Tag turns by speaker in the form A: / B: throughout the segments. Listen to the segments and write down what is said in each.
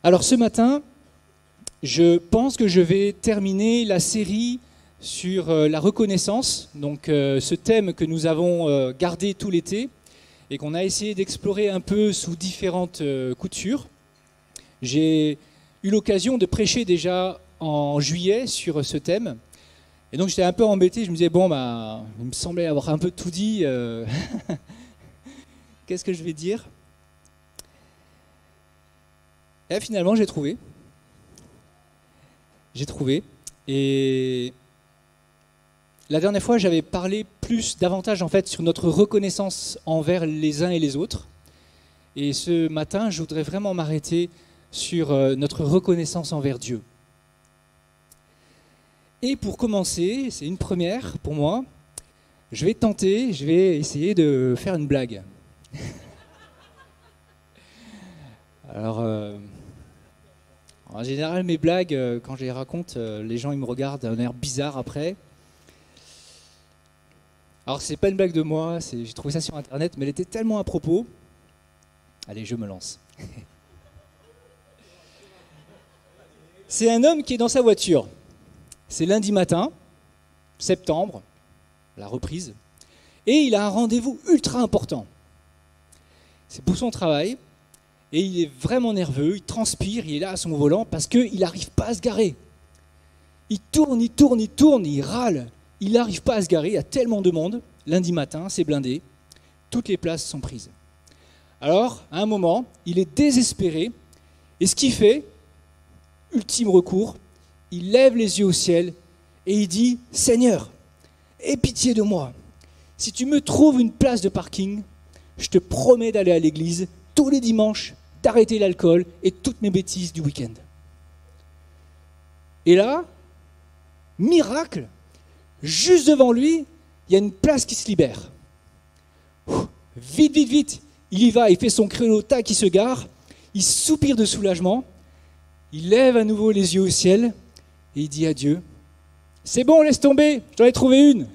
A: Alors ce matin, je pense que je vais terminer la série sur la reconnaissance, donc ce thème que nous avons gardé tout l'été et qu'on a essayé d'explorer un peu sous différentes coutures. J'ai eu l'occasion de prêcher déjà en juillet sur ce thème. Et donc j'étais un peu embêté, je me disais, bon, il me semblait avoir un peu tout dit. Qu'est-ce que je vais dire ? Et là, finalement, j'ai trouvé. Et la dernière fois, j'avais parlé davantage en fait sur notre reconnaissance envers les uns et les autres. Et ce matin, je voudrais vraiment m'arrêter sur notre reconnaissance envers Dieu. Et pour commencer, c'est une première pour moi, je vais essayer de faire une blague. Alors, en général, mes blagues, quand je les raconte, les gens ils me regardent d'un air bizarre après. Alors, c'est pas une blague de moi, j'ai trouvé ça sur Internet, mais elle était tellement à propos. Allez, je me lance. C'est un homme qui est dans sa voiture. C'est lundi matin, septembre, la reprise, et il a un rendez-vous ultra important. C'est pour son travail, et il est vraiment nerveux, il transpire, il est là à son volant parce qu'il n'arrive pas à se garer. Il tourne, il râle, il n'arrive pas à se garer, il y a tellement de monde, lundi matin, c'est blindé, toutes les places sont prises. Alors, à un moment, il est désespéré, et ce qu'il fait, ultime recours, il lève les yeux au ciel et il dit « Seigneur, aie pitié de moi. Si tu me trouves une place de parking, je te promets d'aller à l'église tous les dimanches, d'arrêter l'alcool et toutes mes bêtises du week-end. » Et là, miracle, juste devant lui, il y a une place qui se libère. Vite, il y va, il fait son créneau, tac, il se gare, il soupire de soulagement, il lève à nouveau les yeux au ciel et il dit à Dieu, « C'est bon, laisse tomber, je t'en ai trouvé une. »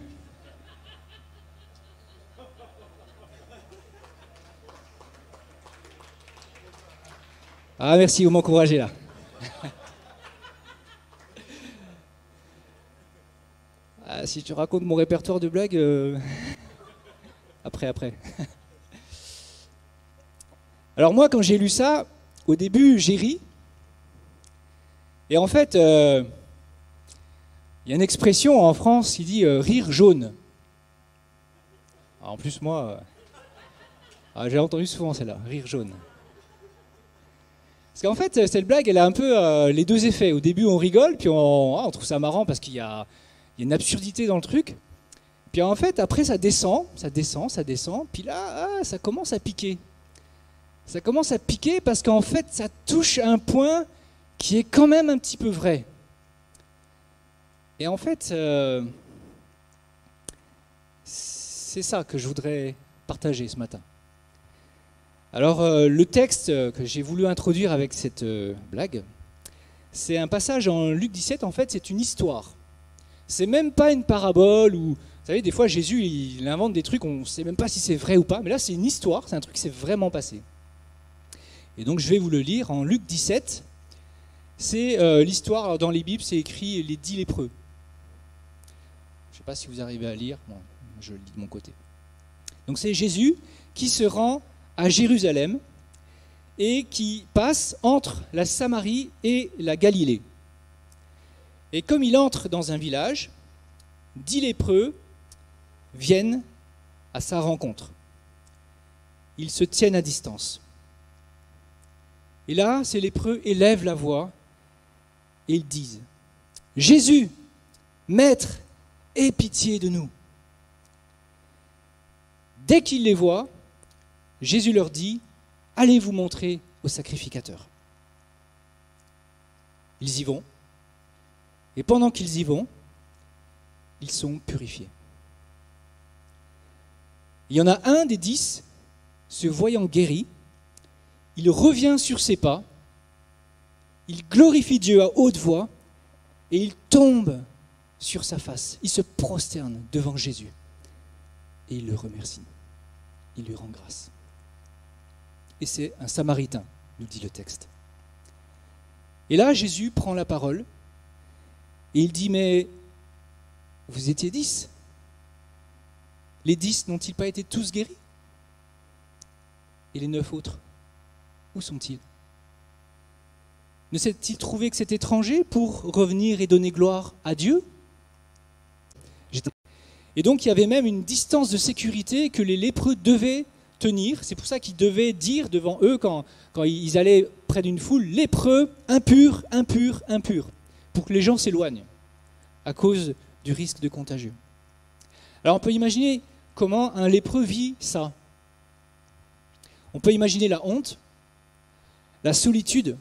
A: Ah merci, vous m'encouragez là. Si tu racontes mon répertoire de blagues, après. Alors moi, quand j'ai lu ça, au début, j'ai ri. Et en fait, il y a une expression en France qui dit rire jaune. Alors, en plus, moi, j'ai entendu souvent celle-là, rire jaune. Parce qu'en fait, cette blague, elle a un peu les deux effets. Au début, on rigole, puis on trouve ça marrant parce qu'il y a une absurdité dans le truc. Puis en fait, après, ça descend. Puis là, ça commence à piquer. Ça commence à piquer parce qu'en fait, ça touche un point qui est quand même un petit peu vrai. Et en fait, c'est ça que je voudrais partager ce matin. Alors, le texte que j'ai voulu introduire avec cette blague, c'est un passage en Luc 17, en fait, c'est une histoire. C'est même pas une parabole où, vous savez, des fois, Jésus, il invente des trucs, on ne sait même pas si c'est vrai ou pas, mais là, c'est une histoire, c'est un truc qui s'est vraiment passé. Et donc, je vais vous le lire en Luc 17. C'est l'histoire, dans les Bibles, c'est écrit les 10 lépreux. Je ne sais pas si vous arrivez à lire, bon, je le lis de mon côté. Donc, c'est Jésus qui se rend à Jérusalem et qui passe entre la Samarie et la Galilée. Et comme il entre dans un village, 10 lépreux viennent à sa rencontre. Ils se tiennent à distance. Et là, ces lépreux élèvent la voix et ils disent « Jésus, Maître, aie pitié de nous !» Dès qu'ils les voient, Jésus leur dit « Allez vous montrer au sacrificateur. » Ils y vont, et pendant qu'ils y vont, ils sont purifiés. Il y en a un des 10, se voyant guéri, il revient sur ses pas, il glorifie Dieu à haute voix, et il tombe sur sa face. Il se prosterne devant Jésus, et il le remercie. Il lui rend grâce. Et c'est un Samaritain, nous dit le texte. Et là, Jésus prend la parole et il dit, mais vous étiez 10. Les 10 n'ont-ils pas été tous guéris? Et les 9 autres, où sont-ils? Ne s'est-il trouvé que c'est étranger pour revenir et donner gloire à Dieu? Et donc il y avait même une distance de sécurité que les lépreux devaient tenir. C'est pour ça qu'ils devaient dire devant eux, quand ils allaient près d'une foule, lépreux, impur, impur, impur, pour que les gens s'éloignent à cause du risque de contagion. Alors on peut imaginer comment un lépreux vit ça. On peut imaginer la honte, la solitude.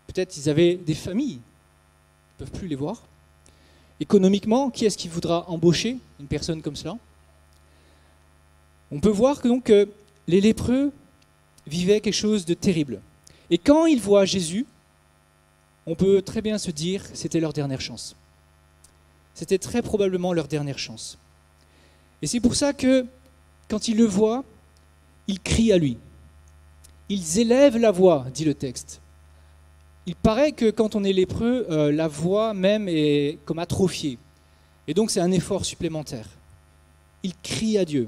A: Peut-être ils avaient des familles, ils ne peuvent plus les voir. Économiquement, qui est-ce qui voudra embaucher une personne comme cela? On peut voir que donc les lépreux vivaient quelque chose de terrible. Et quand ils voient Jésus, on peut très bien se dire que c'était leur dernière chance. C'était très probablement leur dernière chance. Et c'est pour ça que, quand ils le voient, ils crient à lui. Ils élèvent la voix, dit le texte. Il paraît que quand on est lépreux, la voix même est comme atrophiée. Et donc c'est un effort supplémentaire. Ils crient à Dieu,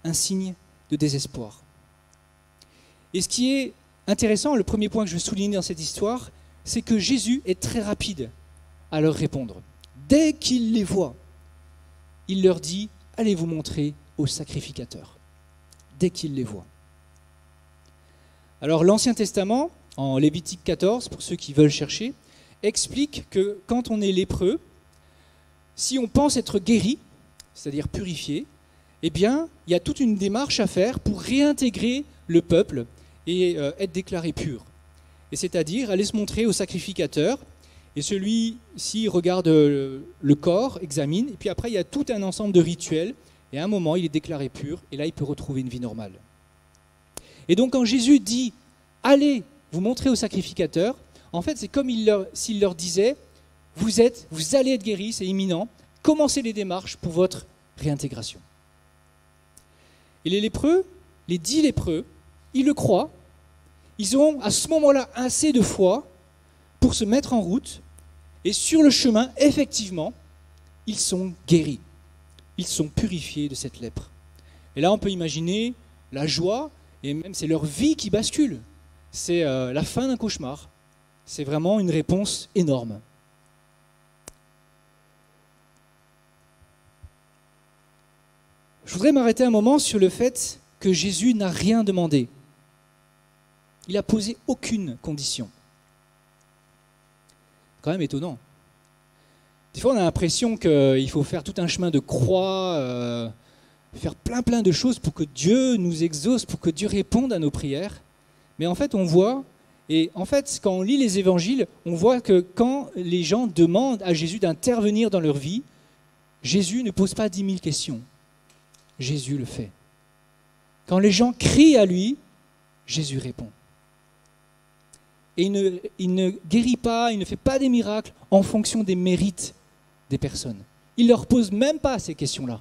A: un signe de désespoir. Et ce qui est intéressant, le premier point que je veux souligner dans cette histoire, c'est que Jésus est très rapide à leur répondre. Dès qu'il les voit, il leur dit « Allez vous montrer au sacrificateur ». Dès qu'il les voit. Alors l'Ancien Testament, en Lévitique 14, pour ceux qui veulent chercher, explique que quand on est lépreux, si on pense être guéri, c'est-à-dire purifié, eh bien, il y a toute une démarche à faire pour réintégrer le peuple et être déclaré pur. Et c'est-à-dire aller se montrer au sacrificateur, et celui-ci regarde le corps, examine, et puis après il y a tout un ensemble de rituels, et à un moment il est déclaré pur, et là il peut retrouver une vie normale. Et donc quand Jésus dit « Allez vous montrer au sacrificateur », en fait c'est comme s'il leur disait « Vous allez être guéris, c'est imminent, commencez les démarches pour votre réintégration ». Et les lépreux, les 10 lépreux, ils le croient, ils ont à ce moment-là assez de foi pour se mettre en route, et sur le chemin, effectivement, ils sont guéris, ils sont purifiés de cette lèpre. Et là on peut imaginer la joie, et même c'est leur vie qui bascule, c'est la fin d'un cauchemar, c'est vraiment une réponse énorme. Je voudrais m'arrêter un moment sur le fait que Jésus n'a rien demandé. Il n'a posé aucune condition. C'est quand même étonnant. Des fois, on a l'impression qu'il faut faire tout un chemin de croix, faire plein de choses pour que Dieu nous exauce, pour que Dieu réponde à nos prières. Mais en fait, on voit, et en fait, quand on lit les évangiles, on voit que quand les gens demandent à Jésus d'intervenir dans leur vie, Jésus ne pose pas 10 000 questions. Jésus le fait. Quand les gens crient à lui, Jésus répond. Et il ne guérit pas, il ne fait pas des miracles en fonction des mérites des personnes. Il ne leur pose même pas ces questions-là.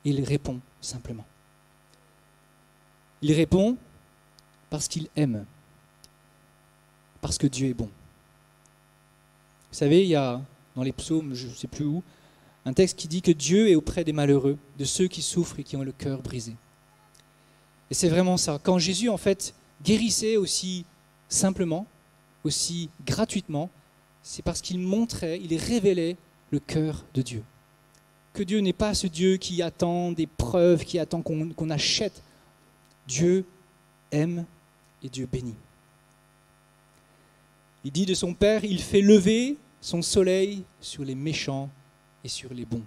A: Il répond simplement. Il répond parce qu'il aime. Parce que Dieu est bon. Vous savez, il y a dans les psaumes, je ne sais plus où, un texte qui dit que Dieu est auprès des malheureux, de ceux qui souffrent et qui ont le cœur brisé. Et c'est vraiment ça. Quand Jésus, en fait, guérissait aussi simplement, aussi gratuitement, c'est parce qu'il montrait, il révélait le cœur de Dieu. Que Dieu n'est pas ce Dieu qui attend des preuves, qui attend qu'on achète. Dieu aime et Dieu bénit. Il dit de son Père, il fait lever son soleil sur les méchants et sur les bons.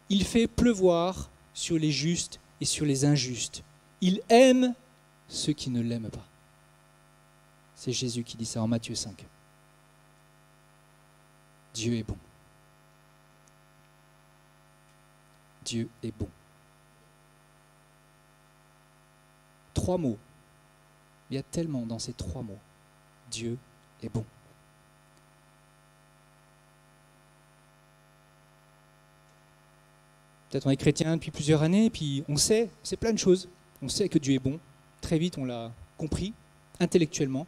A: Il fait pleuvoir sur les justes et sur les injustes. Il aime ceux qui ne l'aiment pas. C'est Jésus qui dit ça en Matthieu 5. Dieu est bon. Dieu est bon. 3 mots. Il y a tellement dans ces 3 mots. Dieu est bon. Peut-être on est chrétien depuis plusieurs années, et puis on sait plein de choses. On sait que Dieu est bon. Très vite, on l'a compris, intellectuellement.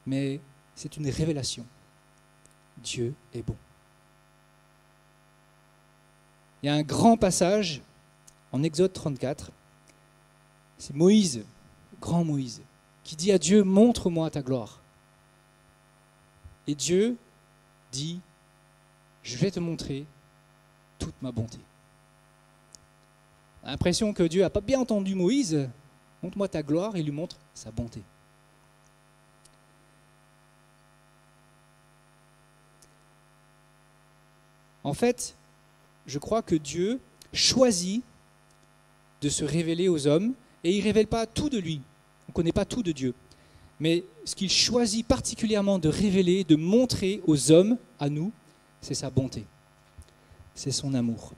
A: Mais c'est une révélation. Dieu est bon. Il y a un grand passage en Exode 34. C'est Moïse, grand Moïse, qui dit à Dieu, montre-moi ta gloire. Et Dieu dit, je vais te montrer toute ma bonté. On a l'impression que Dieu n'a pas bien entendu Moïse, montre-moi ta gloire, et il lui montre sa bonté. En fait, je crois que Dieu choisit de se révéler aux hommes, et il ne révèle pas tout de lui. On ne connaît pas tout de Dieu. Mais ce qu'il choisit particulièrement de révéler, de montrer aux hommes, à nous, c'est sa bonté. C'est son amour.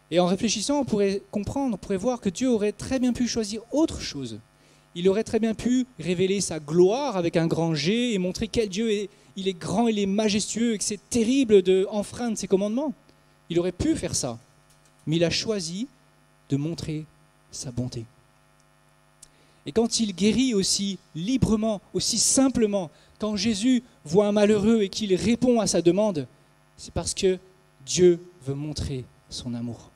A: Et en réfléchissant, on pourrait comprendre, on pourrait voir que Dieu aurait très bien pu choisir autre chose. Il aurait très bien pu révéler sa gloire avec un grand G et montrer quel Dieu est, il est grand, il est majestueux et que c'est terrible d'enfreindre ses commandements. Il aurait pu faire ça. Mais il a choisi de montrer sa bonté. Et quand il guérit aussi librement, aussi simplement, quand Jésus voit un malheureux et qu'il répond à sa demande, c'est parce que Dieu veut montrer son amour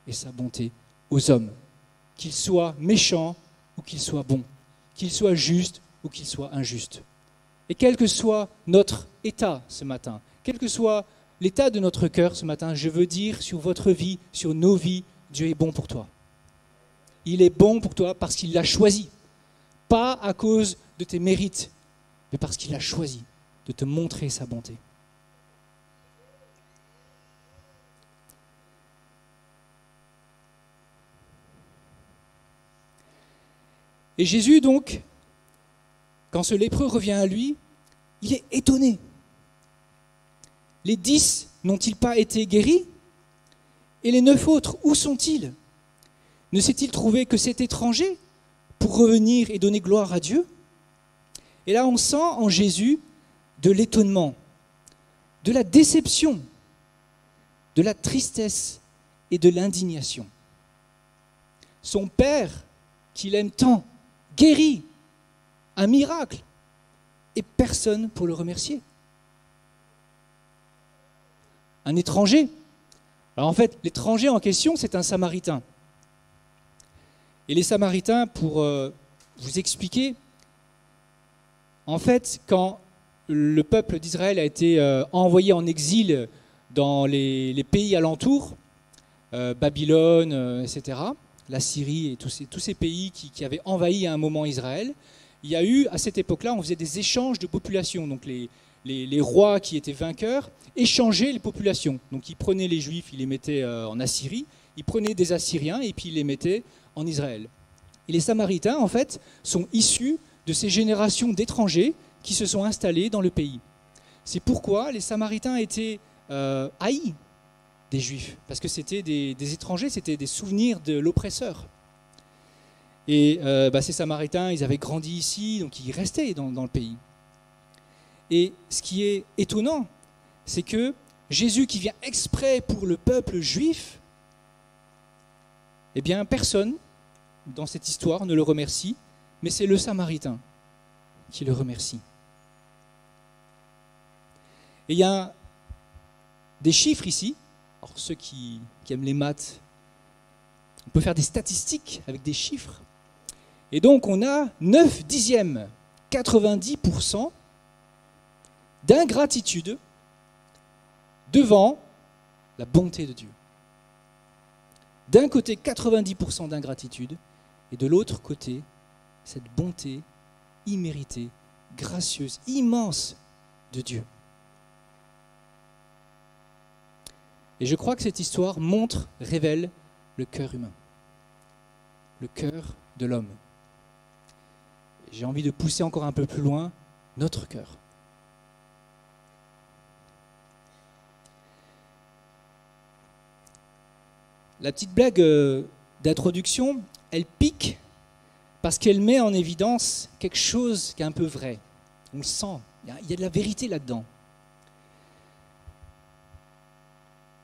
A: et sa bonté aux hommes, qu'ils soient méchants ou qu'ils soient bons, qu'ils soient justes ou qu'ils soient injustes. Et quel que soit notre état ce matin, quel que soit l'état de notre cœur ce matin, je veux dire sur votre vie, sur nos vies, Dieu est bon pour toi. Il est bon pour toi parce qu'il l'a choisi. Pas à cause de tes mérites, mais parce qu'il a choisi de te montrer sa bonté. Et Jésus, donc, quand ce lépreux revient à lui, il est étonné. Les 10 n'ont-ils pas été guéris? Et les 9 autres, où sont-ils? Ne s'est-il trouvé que cet étranger pour revenir et donner gloire à Dieu? Et là, on sent en Jésus de l'étonnement, de la déception, de la tristesse et de l'indignation. Son Père, qu'il aime tant, guérit, un miracle, et personne pour le remercier. Un étranger. Alors en fait, l'étranger en question, c'est un Samaritain. Et les Samaritains, pour vous expliquer, en fait, quand le peuple d'Israël a été envoyé en exil dans les pays alentours, Babylone, etc., la Syrie et tous ces pays qui avaient envahi à un moment Israël, il y a eu, à cette époque-là, on faisait des échanges de populations. Donc les rois qui étaient vainqueurs échangeaient les populations. Donc ils prenaient les Juifs, ils les mettaient en Assyrie, ils prenaient des Assyriens et puis ils les mettaient en Israël. Et les Samaritains, en fait, sont issus de ces générations d'étrangers qui se sont installés dans le pays. C'est pourquoi les Samaritains étaient haïs des Juifs, parce que c'était des étrangers, c'était des souvenirs de l'oppresseur. Et ces Samaritains, ils avaient grandi ici, donc ils restaient dans le pays. Et ce qui est étonnant, c'est que Jésus qui vient exprès pour le peuple juif, eh bien personne dans cette histoire ne le remercie, mais c'est le Samaritain qui le remercie. Et il y a des chiffres ici. Alors ceux qui aiment les maths, on peut faire des statistiques avec des chiffres. Et donc on a 9/10, 90% d'ingratitude devant la bonté de Dieu. D'un côté, 90% d'ingratitude, et de l'autre côté, cette bonté imméritée, gracieuse, immense de Dieu. Et je crois que cette histoire montre, révèle le cœur humain, le cœur de l'homme. J'ai envie de pousser encore un peu plus loin notre cœur. La petite blague d'introduction, elle pique parce qu'elle met en évidence quelque chose qui est un peu vrai. On le sent, il y a de la vérité là-dedans.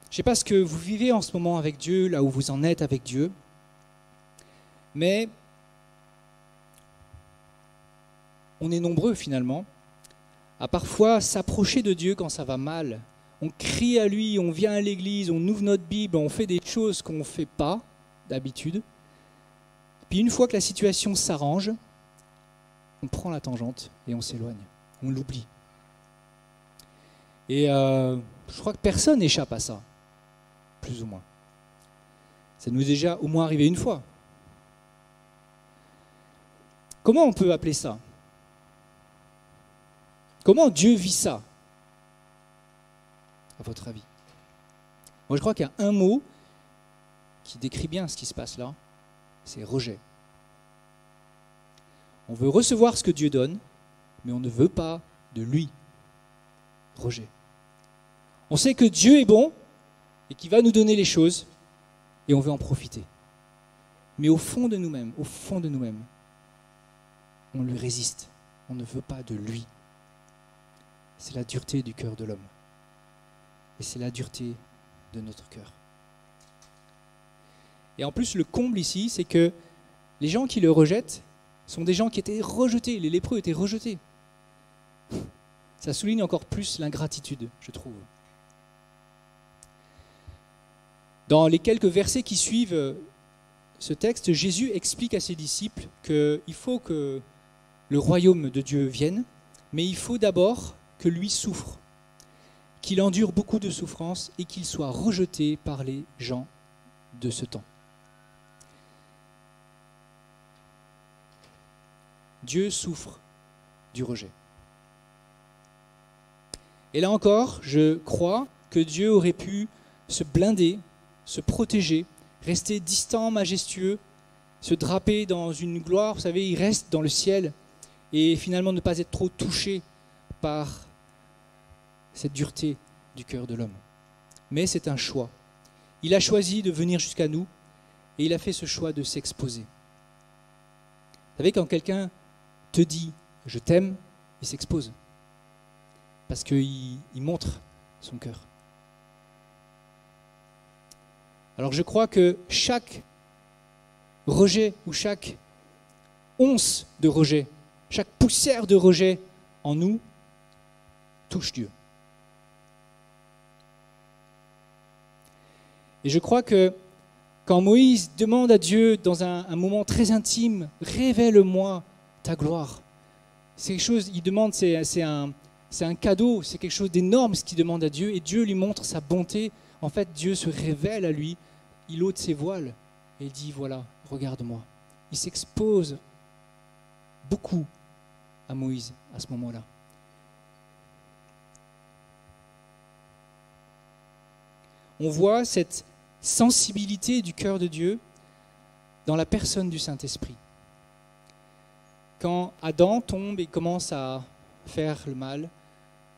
A: Je ne sais pas ce que vous vivez en ce moment avec Dieu, là où vous en êtes avec Dieu, mais on est nombreux finalement à parfois s'approcher de Dieu quand ça va mal. On crie à lui, on vient à l'église, on ouvre notre Bible, on fait des choses qu'on ne fait pas d'habitude. Puis une fois que la situation s'arrange, on prend la tangente et on s'éloigne, on l'oublie. Et je crois que personne n'échappe à ça, plus ou moins. Ça nous est déjà au moins arrivé une fois. Comment on peut appeler ça? Comment Dieu vit ça, à votre avis? Moi, je crois qu'il y a un mot qui décrit bien ce qui se passe là, c'est rejet. On veut recevoir ce que Dieu donne, mais on ne veut pas de lui. Rejet. On sait que Dieu est bon et qu'il va nous donner les choses et on veut en profiter. Mais au fond de nous-mêmes, on lui résiste. On ne veut pas de lui. C'est la dureté du cœur de l'homme. Et c'est la dureté de notre cœur. Et en plus, le comble ici, c'est que les gens qui le rejettent sont des gens qui étaient rejetés. Les lépreux étaient rejetés. Ça souligne encore plus l'ingratitude, je trouve. Dans les quelques versets qui suivent ce texte, Jésus explique à ses disciples qu'il faut que le royaume de Dieu vienne, mais il faut d'abord que lui souffre, qu'il endure beaucoup de souffrances et qu'il soit rejeté par les gens de ce temps. Dieu souffre du rejet. Et là encore, je crois que Dieu aurait pu se blinder, se protéger, rester distant, majestueux, se draper dans une gloire, vous savez, il reste dans le ciel, et finalement ne pas être trop touché par cette dureté du cœur de l'homme. Mais c'est un choix. Il a choisi de venir jusqu'à nous, et il a fait ce choix de s'exposer. Vous savez, quand quelqu'un te dit « je t'aime », il s'expose. Parce qu'il montre son cœur. Alors je crois que chaque rejet ou chaque once de rejet, chaque poussière de rejet en nous touche Dieu. Et je crois que quand Moïse demande à Dieu dans un moment très intime, « révèle-moi ta gloire », c'est quelque chose, il demande, c'est un cadeau, c'est quelque chose d'énorme ce qu'il demande à Dieu, et Dieu lui montre sa bonté. En fait, Dieu se révèle à lui, il ôte ses voiles, et il dit, voilà, regarde-moi. Il s'expose beaucoup à Moïse à ce moment-là. On voit cette sensibilité du cœur de Dieu dans la personne du Saint-Esprit. Quand Adam tombe et commence à faire le mal,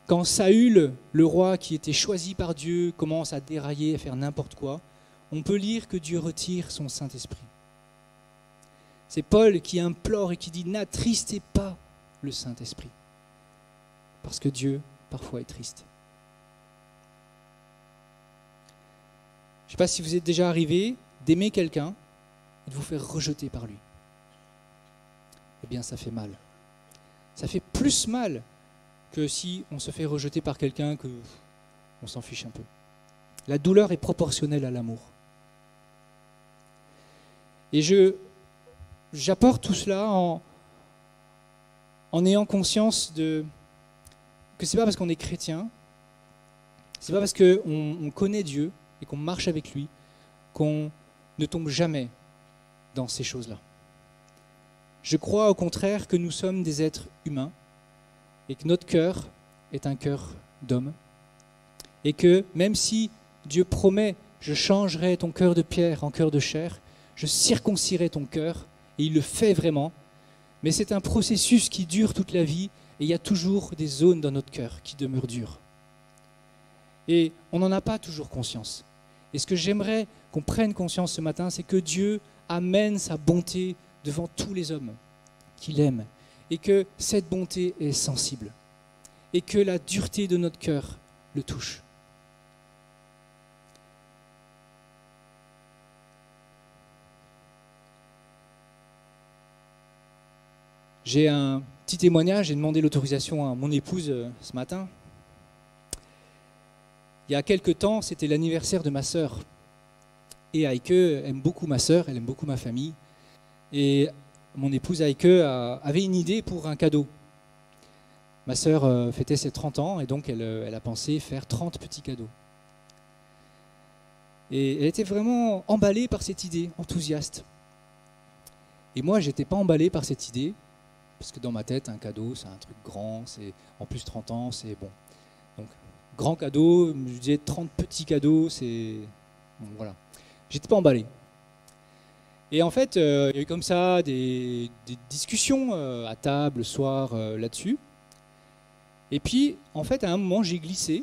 A: quand Saül, le roi qui était choisi par Dieu, commence à dérailler, à faire n'importe quoi, on peut lire que Dieu retire son Saint-Esprit. C'est Paul qui implore et qui dit « N'attristez pas le Saint-Esprit » parce que Dieu, parfois, est triste. Je ne sais pas si vous êtes déjà arrivé d'aimer quelqu'un et de vous faire rejeter par lui. Eh bien, ça fait mal. Ça fait plus mal que si on se fait rejeter par quelqu'un qu'on s'en fiche un peu. La douleur est proportionnelle à l'amour. Et j'apporte tout cela en ayant conscience que ce n'est pas parce qu'on est chrétien, ce n'est pas parce qu'on connaît Dieu et qu'on marche avec lui qu'on ne tombe jamais dans ces choses-là. Je crois au contraire que nous sommes des êtres humains et que notre cœur est un cœur d'homme et que même si Dieu promet « je changerai ton cœur de pierre en cœur de chair », je circoncirai ton cœur, et il le fait vraiment, mais c'est un processus qui dure toute la vie et il y a toujours des zones dans notre cœur qui demeurent dures. Et on n'en a pas toujours conscience. Et ce que j'aimerais qu'on prenne conscience ce matin, c'est que Dieu amène sa bonté devant tous les hommes qu'il aime et que cette bonté est sensible et que la dureté de notre cœur le touche. J'ai un Petit témoignage, j'ai demandé l'autorisation à mon épouse ce matin. Il y a quelques temps, c'était l'anniversaire de ma sœur. Et Heike aime beaucoup ma sœur, elle aime beaucoup ma famille. Et mon épouse Heike avait une idée pour un cadeau. Ma sœur fêtait ses 30 ans et donc elle a pensé faire 30 petits cadeaux. Et elle était vraiment emballée par cette idée, enthousiaste. Et moi, je n'étais pas emballé par cette idée, parce que dans ma tête, un cadeau, c'est un truc grand, c'est en plus 30 ans, c'est bon. Donc, grand cadeau, je disais 30 petits cadeaux, c'est... Bon, voilà. J'étais pas emballé. Et en fait, il y a eu comme ça des discussions à table, le soir, là-dessus. Et puis, en fait, à un moment, j'ai glissé,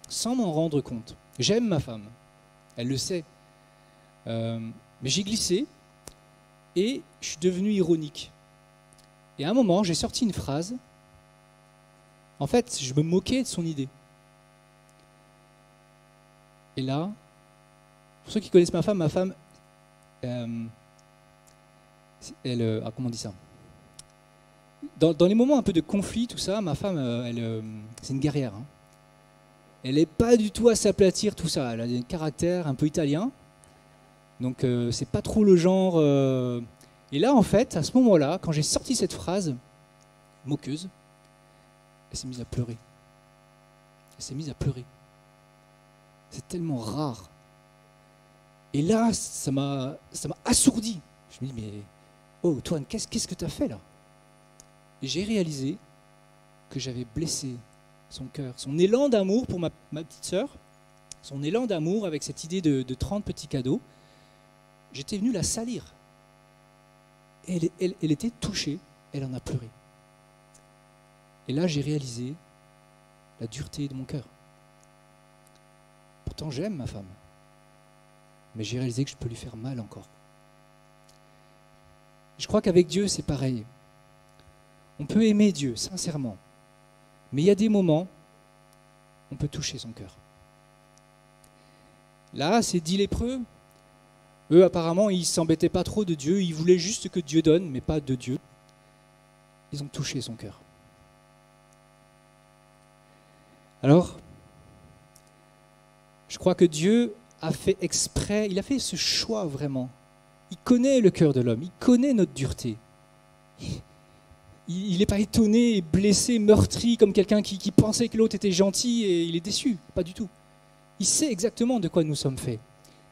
A: sans m'en rendre compte. J'aime ma femme, elle le sait. Mais j'ai glissé, et je suis devenu ironique. Et à un moment, j'ai sorti une phrase. En fait, je me moquais de son idée. Et là, pour ceux qui connaissent ma femme, comment on dit ça ? Dans les moments un peu de conflit, tout ça, ma femme, c'est une guerrière. Hein. Elle n'est pas du tout à s'aplatir, tout ça. Elle a un caractère un peu italien. Donc, c'est pas trop le genre... Et là, en fait, à ce moment-là, quand j'ai sorti cette phrase moqueuse, elle s'est mise à pleurer. Elle s'est mise à pleurer. C'est tellement rare. Et là, ça m'a assourdi. Je me dis, mais oh, Toine, qu'est-ce que tu as fait là ? Et j'ai réalisé que j'avais blessé son cœur. Son élan d'amour pour ma petite sœur, son élan d'amour avec cette idée de 30 petits cadeaux, j'étais venu la salir. Et elle était touchée, elle en a pleuré. Et là, j'ai réalisé la dureté de mon cœur. Pourtant, j'aime ma femme. Mais j'ai réalisé que je peux lui faire mal encore. Je crois qu'avec Dieu, c'est pareil. On peut aimer Dieu, sincèrement. Mais il y a des moments, on peut toucher son cœur. Là, ces 10 lépreux, eux, apparemment, ils ne s'embêtaient pas trop de Dieu. Ils voulaient juste que Dieu donne, mais pas de Dieu. Ils ont touché son cœur. Alors, je crois que Dieu a fait exprès, il a fait ce choix vraiment. Il connaît le cœur de l'homme, il connaît notre dureté. Il n'est pas étonné, blessé, meurtri comme quelqu'un qui pensait que l'autre était gentil et il est déçu. Pas du tout. Il sait exactement de quoi nous sommes faits.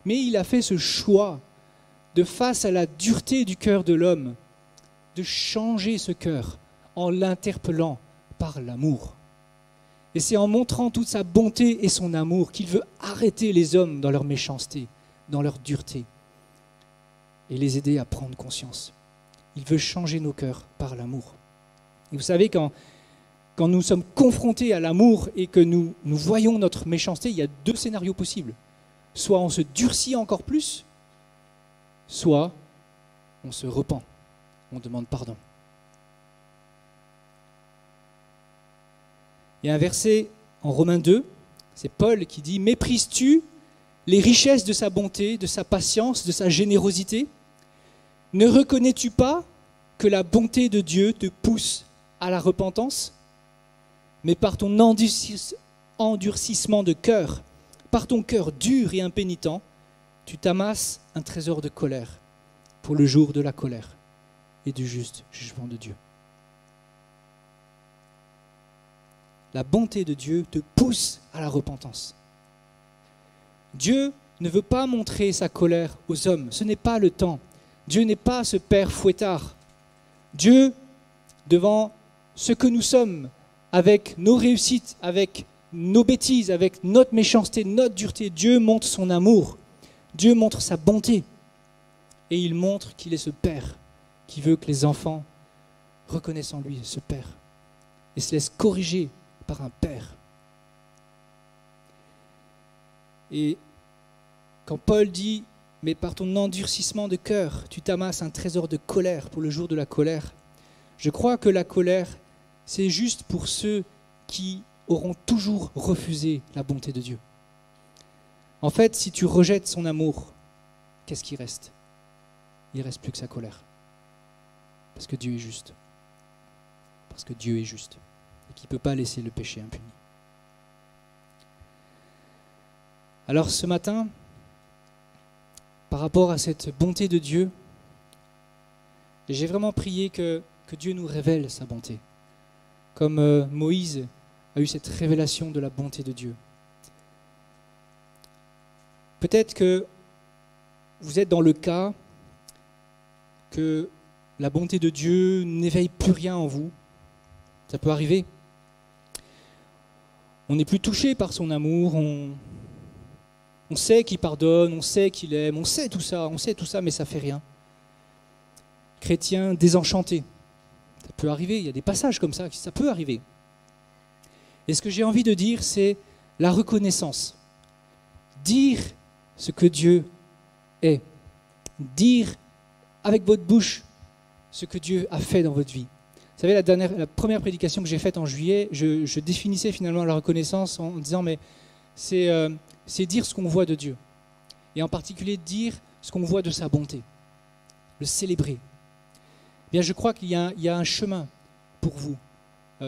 A: Mais il a fait ce choix de face à la dureté du cœur de l'homme, de changer ce cœur en l'interpellant par l'amour. Et c'est en montrant toute sa bonté et son amour qu'il veut arrêter les hommes dans leur méchanceté, dans leur dureté, et les aider à prendre conscience. Il veut changer nos cœurs par l'amour. Et vous savez, quand nous sommes confrontés à l'amour et que nous voyons notre méchanceté, il y a 2 scénarios possibles. Soit on se durcit encore plus, soit on se repent, on demande pardon. Il y a un verset en Romains 2, c'est Paul qui dit « Méprises-tu les richesses de sa bonté, de sa patience, de sa générosité ? Ne reconnais-tu pas que la bonté de Dieu te pousse à la repentance ? Mais par ton endurcissement de cœur, par ton cœur dur et impénitent, tu t'amasses un trésor de colère pour le jour de la colère et du juste jugement de Dieu. » La bonté de Dieu te pousse à la repentance. Dieu ne veut pas montrer sa colère aux hommes. Ce n'est pas le temps. Dieu n'est pas ce père fouettard. Dieu, devant ce que nous sommes, avec nos réussites, avec nos bêtises, avec notre méchanceté, notre dureté, Dieu montre son amour. Dieu montre sa bonté. Et il montre qu'il est ce père qui veut que les enfants reconnaissent en lui ce père et se laissent corriger par un père. Et quand Paul dit « Mais par ton endurcissement de cœur, tu t'amasses un trésor de colère pour le jour de la colère », je crois que la colère, c'est juste pour ceux qui auront toujours refusé la bonté de Dieu. En fait, si tu rejettes son amour, qu'est-ce qui reste ? Il ne reste plus que sa colère. Parce que Dieu est juste. parce que Dieu est juste et qu'il ne peut pas laisser le péché impuni. Alors ce matin, par rapport à cette bonté de Dieu, j'ai vraiment prié que Dieu nous révèle sa bonté, comme Moïse a eu cette révélation de la bonté de Dieu. Peut-être que vous êtes dans le cas que la bonté de Dieu n'éveille plus rien en vous. Ça peut arriver. On n'est plus touché par son amour, on sait qu'il pardonne, on sait qu'il aime, on sait tout ça, mais ça ne fait rien. Chrétien désenchanté. Ça peut arriver, il y a des passages comme ça, ça peut arriver. Et ce que j'ai envie de dire, c'est la reconnaissance. Dire ce que Dieu est. Dire avec votre bouche ce que Dieu a fait dans votre vie. Vous savez, la première prédication que j'ai faite en juillet, je définissais finalement la reconnaissance en disant, mais c'est dire ce qu'on voit de Dieu. Et en particulier dire ce qu'on voit de sa bonté. Le célébrer. Bien, je crois qu'il y a un chemin pour vous.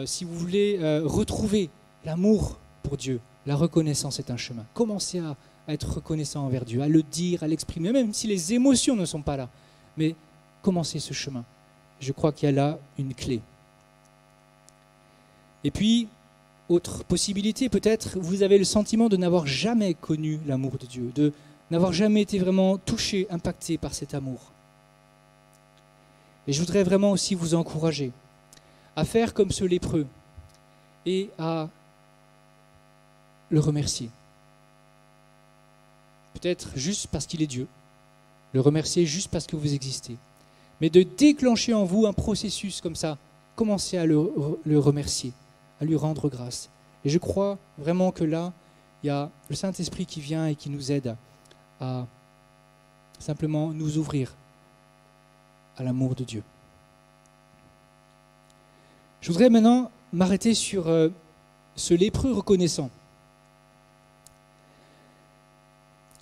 A: Si vous voulez retrouver l'amour pour Dieu, la reconnaissance est un chemin. Commencez à être reconnaissant envers Dieu, à le dire, à l'exprimer, même si les émotions ne sont pas là. Mais commencez ce chemin. Je crois qu'il y a là une clé. Et puis, autre possibilité, peut-être, vous avez le sentiment de n'avoir jamais connu l'amour de Dieu, de n'avoir jamais été vraiment touché, impacté par cet amour. Et je voudrais vraiment aussi vous encourager à faire comme ce lépreux et à le remercier. Peut-être juste parce qu'il est Dieu, le remercier juste parce que vous existez, mais de déclencher en vous un processus comme ça, commencez à le remercier, à lui rendre grâce. Et je crois vraiment que là, il y a le Saint-Esprit qui vient et qui nous aide à simplement nous ouvrir à l'amour de Dieu. Je voudrais maintenant m'arrêter sur ce lépreux reconnaissant.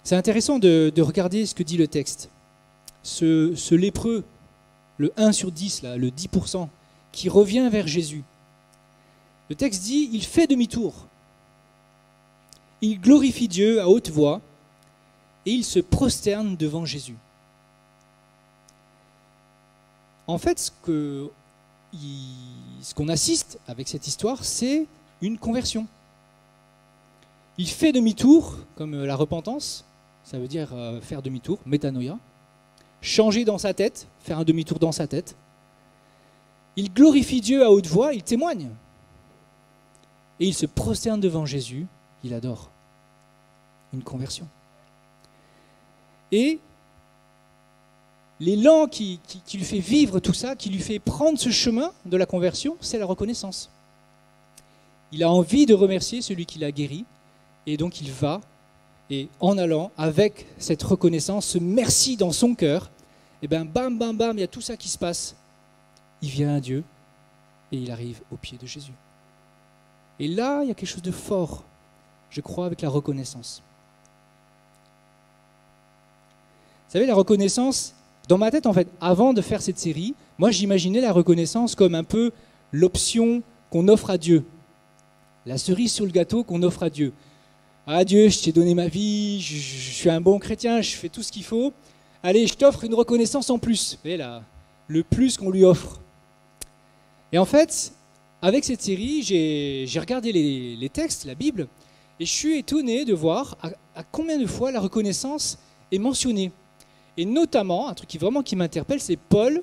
A: C'est intéressant de regarder ce que dit le texte. Ce lépreux, le 1 sur 10, là, le 10%, qui revient vers Jésus. Le texte dit, il fait demi-tour. Il glorifie Dieu à haute voix et il se prosterne devant Jésus. En fait, ce qu'on assiste avec cette histoire, c'est une conversion. Il fait demi-tour, comme la repentance, ça veut dire faire demi-tour, métanoïa, changer dans sa tête, faire un demi-tour dans sa tête. Il glorifie Dieu à haute voix, il témoigne. Et il se prosterne devant Jésus, il adore. Une conversion. Et l'élan qui lui fait vivre tout ça, qui lui fait prendre ce chemin de la conversion, c'est la reconnaissance. Il a envie de remercier celui qui l'a guéri, et donc il va, et en allant, avec cette reconnaissance, ce merci dans son cœur, et bien bam, bam, bam, il y a tout ça qui se passe. Il vient à Dieu, et il arrive au pied de Jésus. Et là, il y a quelque chose de fort, je crois, avec la reconnaissance. Vous savez, la reconnaissance, dans ma tête, en fait, avant de faire cette série, moi, j'imaginais la reconnaissance comme un peu l'option qu'on offre à Dieu. La cerise sur le gâteau qu'on offre à Dieu. Ah Dieu, je t'ai donné ma vie, je suis un bon chrétien, je fais tout ce qu'il faut. Allez, je t'offre une reconnaissance en plus. Vous voyez là, le plus qu'on lui offre. Et en fait, avec cette série, j'ai regardé les textes, la Bible, et je suis étonné de voir à combien de fois la reconnaissance est mentionnée. Et notamment, un truc qui m'interpelle, c'est Paul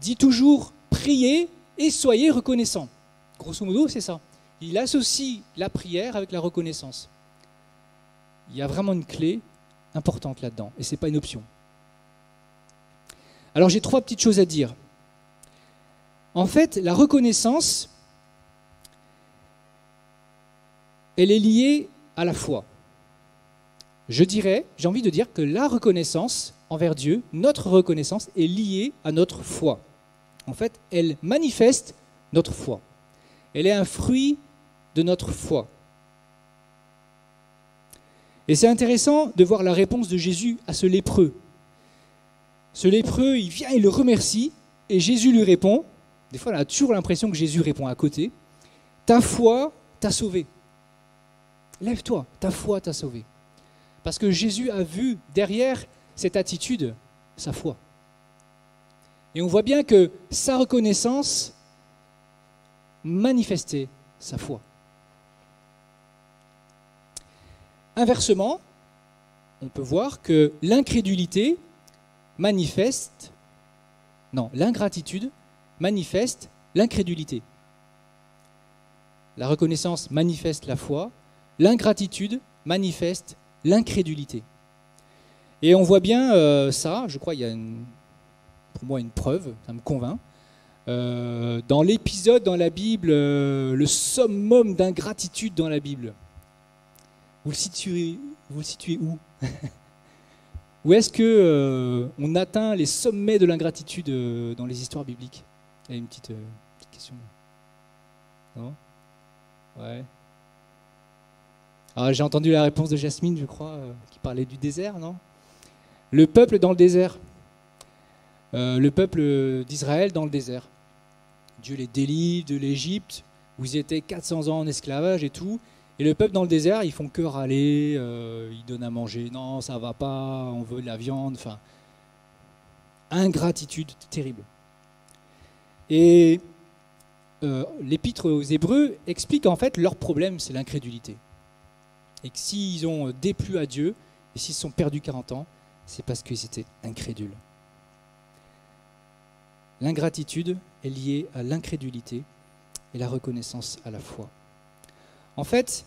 A: dit toujours « priez et soyez reconnaissants ». Grosso modo, c'est ça. Il associe la prière avec la reconnaissance. Il y a vraiment une clé importante là-dedans, et ce n'est pas une option. Alors j'ai 3 petites choses à dire. En fait, la reconnaissance, elle est liée à la foi. J'ai envie de dire que la reconnaissance envers Dieu, notre reconnaissance, est liée à notre foi. En fait, elle manifeste notre foi. Elle est un fruit de notre foi. Et c'est intéressant de voir la réponse de Jésus à ce lépreux. Ce lépreux, il vient, il le remercie, et Jésus lui répond, Des fois, on a toujours l'impression que Jésus répond à côté. Ta foi t'a sauvé. Lève-toi, ta foi t'a sauvé. Parce que Jésus a vu derrière cette attitude sa foi. Et on voit bien que sa reconnaissance manifestait sa foi. Inversement, on peut voir que l'ingratitude manifeste l'incrédulité. La reconnaissance manifeste la foi, l'ingratitude manifeste l'incrédulité. Et on voit bien ça, je crois, il y a pour moi une preuve, ça me convainc. Dans l'épisode dans la Bible, le summum d'ingratitude dans la Bible. Vous le situez où? Où est-ce qu'on atteint les sommets de l'ingratitude dans les histoires bibliques? Il y a une petite question. Non? Ouais. Alors, j'ai entendu la réponse de Jasmine, je crois, qui parlait du désert, non? Le peuple dans le désert. Le peuple d'Israël dans le désert. Dieu les délivre de l'Égypte, où ils étaient 400 ans en esclavage et tout. Et le peuple dans le désert, ils font que râler, ils donnent à manger. Non, ça va pas, on veut de la viande. Enfin, ingratitude terrible. Et l'épître aux Hébreux explique en fait leur problème, c'est l'incrédulité. Et que s'ils ont déplu à Dieu, et s'ils se sont perdus 40 ans, c'est parce qu'ils étaient incrédules. L'ingratitude est liée à l'incrédulité et la reconnaissance à la foi. En fait,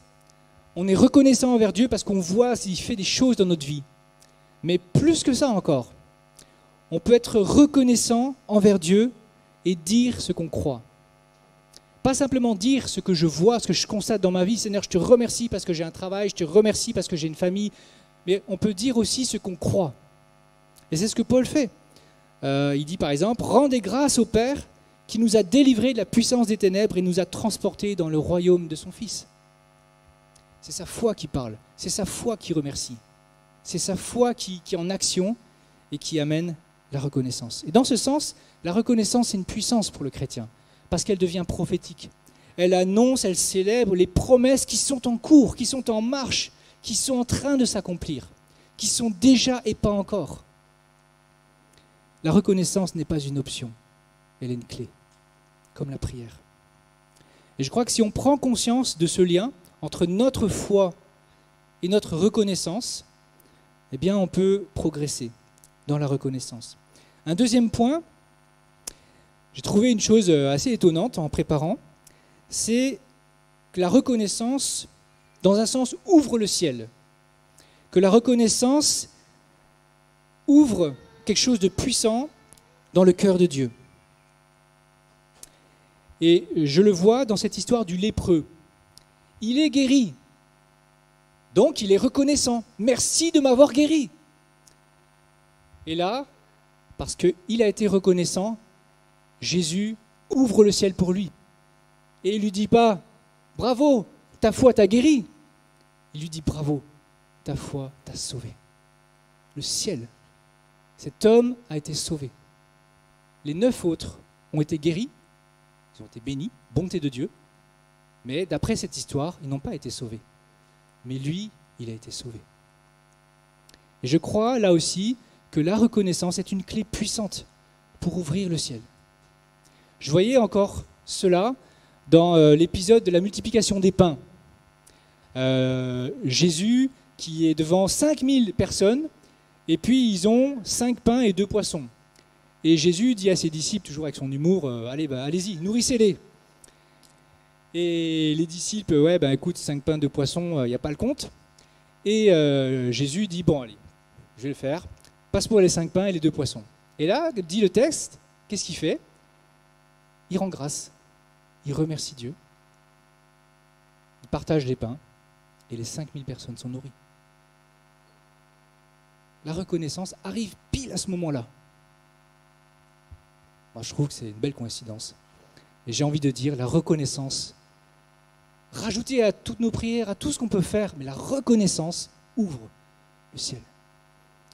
A: on est reconnaissant envers Dieu parce qu'on voit s'il fait des choses dans notre vie. Mais plus que ça encore, on peut être reconnaissant envers Dieu et dire ce qu'on croit. Pas simplement dire ce que je vois, ce que je constate dans ma vie. Seigneur, je te remercie parce que j'ai un travail, je te remercie parce que j'ai une famille. Mais on peut dire aussi ce qu'on croit. Et c'est ce que Paul fait. Il dit par exemple, rendez grâce au Père qui nous a délivrés de la puissance des ténèbres et nous a transportés dans le royaume de son Fils. C'est sa foi qui parle, c'est sa foi qui remercie. C'est sa foi qui est en action et qui amène la reconnaissance. Et dans ce sens, la reconnaissance est une puissance pour le chrétien, parce qu'elle devient prophétique. Elle annonce, elle célèbre les promesses qui sont en cours, qui sont en marche, qui sont en train de s'accomplir, qui sont déjà et pas encore. La reconnaissance n'est pas une option, elle est une clé, comme la prière. Et je crois que si on prend conscience de ce lien entre notre foi et notre reconnaissance, eh bien on peut progresser dans la reconnaissance. Un deuxième point, j'ai trouvé une chose assez étonnante en préparant, c'est que la reconnaissance, dans un sens, ouvre le ciel. Que la reconnaissance ouvre quelque chose de puissant dans le cœur de Dieu. Et je le vois dans cette histoire du lépreux. Il est guéri, donc il est reconnaissant. Merci de m'avoir guéri. Et là, parce qu'il a été reconnaissant, Jésus ouvre le ciel pour lui. Et il ne lui dit pas « Bravo, ta foi t'a guéri ». Il lui dit « Bravo, ta foi t'a sauvé ». Le ciel, cet homme a été sauvé. Les 9 autres ont été guéris, ils ont été bénis, bonté de Dieu, mais d'après cette histoire, ils n'ont pas été sauvés. Mais lui, il a été sauvé. Et je crois là aussi que la reconnaissance est une clé puissante pour ouvrir le ciel. Je voyais encore cela dans l'épisode de la multiplication des pains. Jésus qui est devant 5000 personnes, et puis ils ont 5 pains et 2 poissons. Et Jésus dit à ses disciples, toujours avec son humour, allez-y, nourrissez-les. Et les disciples, écoute, 5 pains, 2 poissons, il n'y a pas le compte. Et Jésus dit, bon allez, je vais le faire, passe-moi les 5 pains et les 2 poissons. Et là, dit le texte, qu'est-ce qu'il fait? Il rend grâce, il remercie Dieu, il partage les pains, et les 5000 personnes sont nourries. La reconnaissance arrive pile à ce moment-là. Moi, je trouve que c'est une belle coïncidence. Et j'ai envie de dire, la reconnaissance, rajoutée à toutes nos prières, à tout ce qu'on peut faire, mais la reconnaissance ouvre le ciel.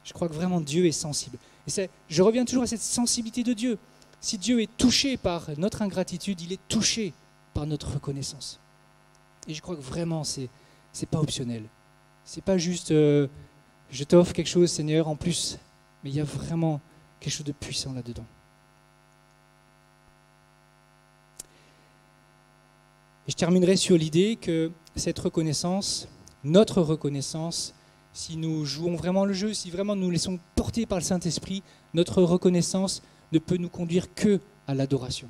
A: Je crois que vraiment Dieu est sensible. Et je reviens toujours à cette sensibilité de Dieu. Si Dieu est touché par notre ingratitude, il est touché par notre reconnaissance. Et je crois que vraiment, c'est pas optionnel. C'est pas juste je t'offre quelque chose, Seigneur, en plus. Mais il y a vraiment quelque chose de puissant là-dedans. Et je terminerai sur l'idée que cette reconnaissance, notre reconnaissance, si nous jouons vraiment le jeu, si vraiment nous nous laissons porter par le Saint-Esprit, notre reconnaissance ne peut nous conduire que à l'adoration.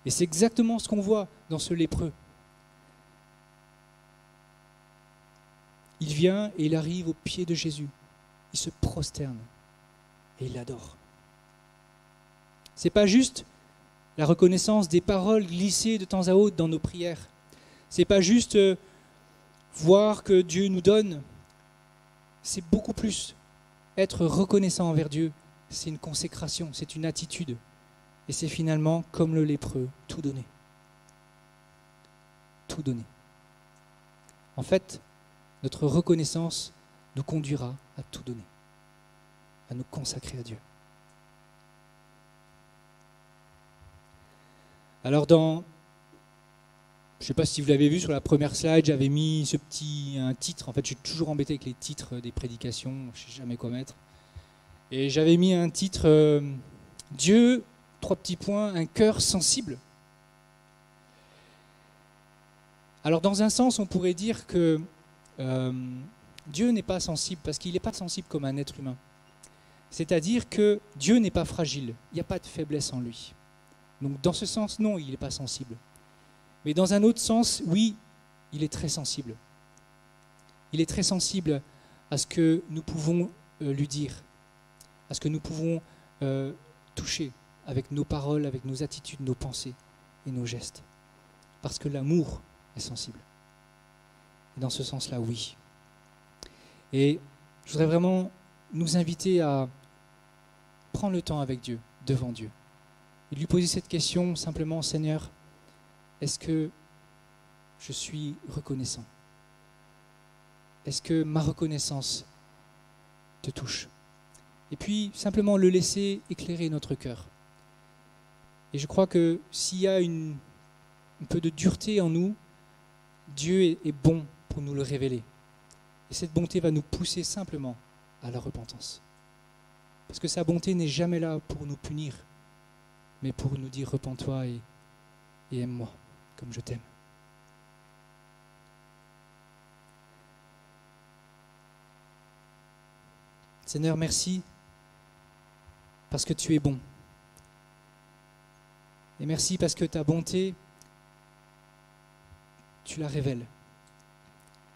A: Et c'est exactement ce qu'on voit dans ce lépreux. Il vient et il arrive au pied de Jésus. Il se prosterne et il l'adore. Ce n'est pas juste la reconnaissance des paroles glissées de temps à autre dans nos prières. Ce n'est pas juste voir que Dieu nous donne. C'est beaucoup plus. Être reconnaissant envers Dieu, c'est une consécration, c'est une attitude. Et c'est finalement, comme le lépreux, tout donner. Tout donner. En fait, notre reconnaissance nous conduira à tout donner, à nous consacrer à Dieu. Alors je ne sais pas si vous l'avez vu sur la première slide, j'avais mis un titre. En fait, je suis toujours embêté avec les titres des prédications, je ne sais jamais quoi mettre. Et j'avais mis un titre Dieu, 3 petits points, un cœur sensible. Alors dans un sens, on pourrait dire que Dieu n'est pas sensible parce qu'il n'est pas sensible comme un être humain. C'est-à-dire que Dieu n'est pas fragile, il n'y a pas de faiblesse en lui. Donc dans ce sens, non, il n'est pas sensible. Mais dans un autre sens, oui, il est très sensible. Il est très sensible à ce que nous pouvons lui dire, à ce que nous pouvons toucher avec nos paroles, avec nos attitudes, nos pensées et nos gestes. Parce que l'amour est sensible. Et dans ce sens-là, oui. Et je voudrais vraiment nous inviter à prendre le temps avec Dieu, devant Dieu, et lui poser cette question simplement, Seigneur, est-ce que je suis reconnaissant? Est-ce que ma reconnaissance te touche? Et puis simplement le laisser éclairer notre cœur. Et je crois que s'il y a un peu de dureté en nous, Dieu est bon pour nous le révéler. Et cette bonté va nous pousser simplement à la repentance. Parce que sa bonté n'est jamais là pour nous punir, mais pour nous dire repens-toi et aime-moi comme je t'aime. Seigneur, merci parce que tu es bon. Et merci parce que ta bonté, tu la révèles.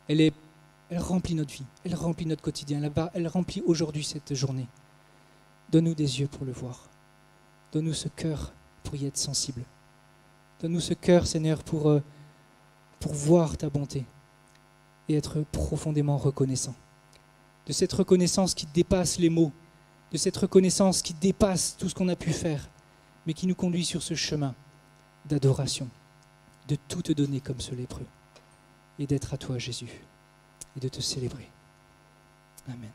A: Elle remplit notre vie, elle remplit notre quotidien, elle remplit aujourd'hui cette journée. Donne-nous des yeux pour le voir. Donne-nous ce cœur pour y être sensible. Donne-nous ce cœur, Seigneur, pour voir ta bonté et être profondément reconnaissant. De cette reconnaissance qui dépasse les mots, de cette reconnaissance qui dépasse tout ce qu'on a pu faire, mais qui nous conduit sur ce chemin d'adoration, de tout te donner comme ce lépreux, et d'être à toi, Jésus, et de te célébrer. Amen.